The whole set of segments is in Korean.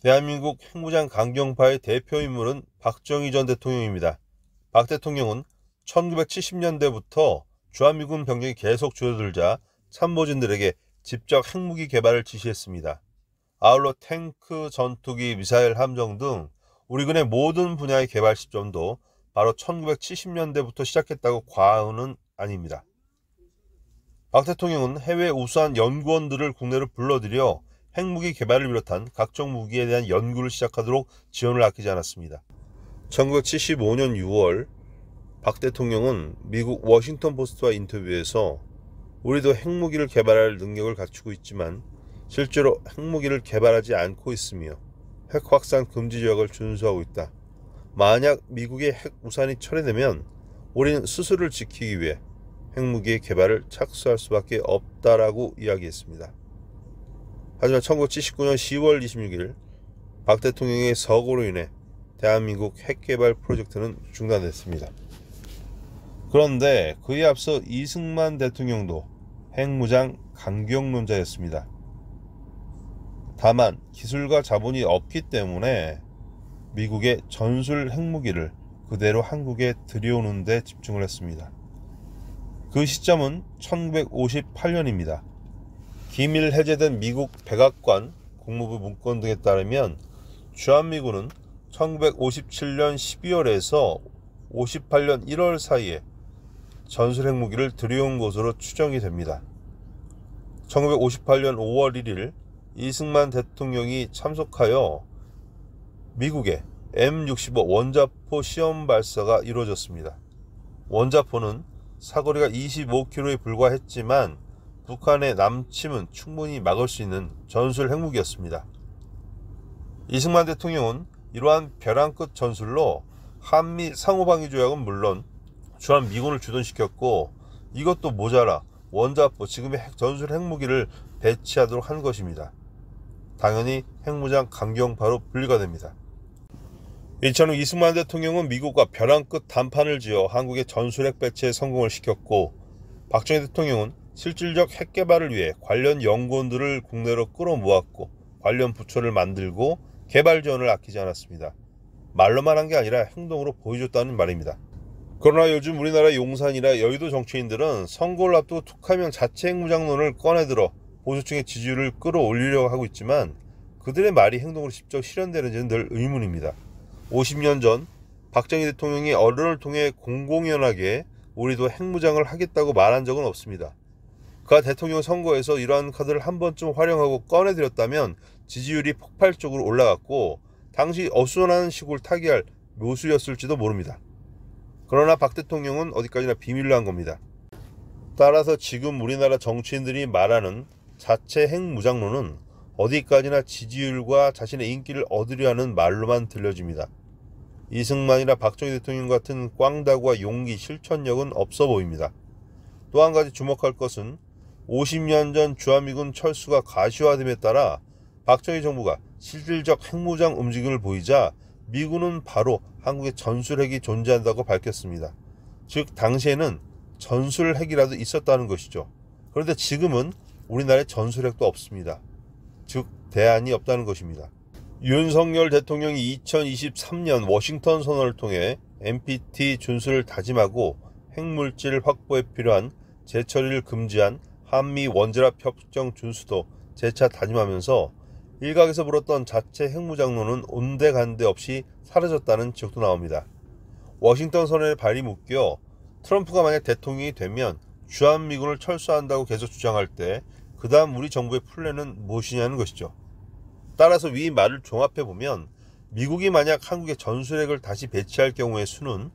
대한민국 핵무장 강경파의 대표 인물은 박정희 전 대통령입니다. 박 대통령은 1970년대부터 주한미군 병력이 계속 줄어들자 참모진들에게 직접 핵무기 개발을 지시했습니다. 아울러 탱크, 전투기, 미사일, 함정 등 우리 군의 모든 분야의 개발 시점도 바로 1970년대부터 시작했다고 과언은 아닙니다. 박 대통령은 해외 우수한 연구원들을 국내로 불러들여 핵무기 개발을 비롯한 각종 무기에 대한 연구를 시작하도록 지원을 아끼지 않았습니다. 1975년 6월 박 대통령은 미국 워싱턴 포스트와 인터뷰에서 우리도 핵무기를 개발할 능력을 갖추고 있지만 실제로 핵무기를 개발하지 않고 있으며 핵 확산 금지 조약을 준수하고 있다. 만약 미국의 핵 우산이 철회되면 우리는 스스로를 지키기 위해 핵무기의 개발을 착수할 수밖에 없다라고 이야기했습니다. 하지만 1979년 10월 26일 박 대통령의 서거로 인해 대한민국 핵개발 프로젝트는 중단됐습니다. 그런데 그에 앞서 이승만 대통령도 핵무장 강경론자였습니다. 다만 기술과 자본이 없기 때문에 미국의 전술 핵무기를 그대로 한국에 들여오는 데 집중을 했습니다. 그 시점은 1958년입니다. 기밀 해제된 미국 백악관, 국무부 문건 등에 따르면 주한미군은 1957년 12월에서 58년 1월 사이에 전술 핵무기를 들여온 것으로 추정이 됩니다. 1958년 5월 1일 이승만 대통령이 참석하여 미국의 M65 원자포 시험 발사가 이루어졌습니다. 원자포는 사거리가 25km에 불과했지만 북한의 남침은 충분히 막을 수 있는 전술 핵무기였습니다. 이승만 대통령은 이러한 벼랑 끝 전술로 한미 상호방위 조약은 물론 주한미군을 주둔시켰고 이것도 모자라 원자포, 지금의 전술 핵무기를 배치하도록 한 것입니다. 당연히 핵무장 강경파로 분류가 됩니다. 이처럼 이승만 대통령은 미국과 벼랑 끝 단판을 지어 한국의 전술 핵 배치에 성공을 시켰고 박정희 대통령은 실질적 핵 개발을 위해 관련 연구원들을 국내로 끌어모았고 관련 부처를 만들고 개발 지원을 아끼지 않았습니다. 말로만 한 게 아니라 행동으로 보여줬다는 말입니다. 그러나 요즘 우리나라 용산이나 여의도 정치인들은 선거를 앞두고 툭하면 자체 핵무장론을 꺼내들어 보수층의 지지율을 끌어올리려고 하고 있지만 그들의 말이 행동으로 직접 실현되는지는 늘 의문입니다. 50년 전 박정희 대통령이 언론을 통해 공공연하게 우리도 핵무장을 하겠다고 말한 적은 없습니다. 그가 대통령 선거에서 이러한 카드를 한 번쯤 활용하고 꺼내들였다면 지지율이 폭발적으로 올라갔고 당시 어수선한 시골 타개할 묘수였을지도 모릅니다. 그러나 박 대통령은 어디까지나 비밀로 한 겁니다. 따라서 지금 우리나라 정치인들이 말하는 자체 핵무장론은 어디까지나 지지율과 자신의 인기를 얻으려 하는 말로만 들려집니다. 이승만이나 박정희 대통령 같은 꽝다구와 용기, 실천력은 없어 보입니다. 또 한 가지 주목할 것은 50년 전 주한미군 철수가 가시화됨에 따라 박정희 정부가 실질적 핵무장 움직임을 보이자 미군은 바로 한국에 전술핵이 존재한다고 밝혔습니다. 즉 당시에는 전술핵이라도 있었다는 것이죠. 그런데 지금은 우리나라에 전술핵도 없습니다. 즉 대안이 없다는 것입니다. 윤석열 대통령이 2023년 워싱턴 선언을 통해 NPT 준수를 다짐하고 핵물질 확보에 필요한 재처리를 금지한 한미 원자력 협정 준수도 재차 다짐하면서 일각에서 불었던 자체 핵무장론은 온데간데 없이 사라졌다는 지적도 나옵니다. 워싱턴 선언에 발이 묶여 트럼프가 만약 대통령이 되면 주한미군을 철수한다고 계속 주장할 때 그 다음 우리 정부의 플랜은 무엇이냐는 것이죠. 따라서 위 말을 종합해보면 미국이 만약 한국에 전술핵을 다시 배치할 경우의 수는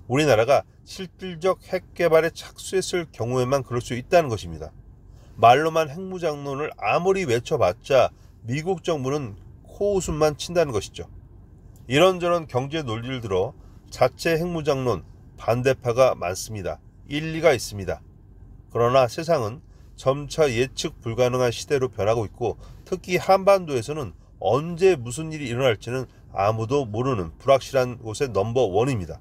우리나라가 실질적 핵 개발에 착수했을 경우에만 그럴 수 있다는 것입니다. 말로만 핵무장론을 아무리 외쳐봤자 미국 정부는 코웃음만 친다는 것이죠. 이런저런 경제 논리를 들어 자체 핵무장론 반대파가 많습니다. 일리가 있습니다. 그러나 세상은 점차 예측 불가능한 시대로 변하고 있고 특히 한반도에서는 언제 무슨 일이 일어날지는 아무도 모르는 불확실한 곳의 넘버원입니다.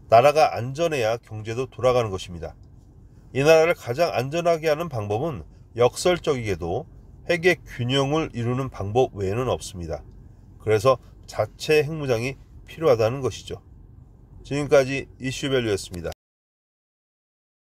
나라가 안전해야 경제도 돌아가는 것입니다. 이 나라를 가장 안전하게 하는 방법은 역설적이게도 핵의 균형을 이루는 방법 외에는 없습니다. 그래서 자체 핵무장이 필요하다는 것이죠. 지금까지 이슈밸류였습니다.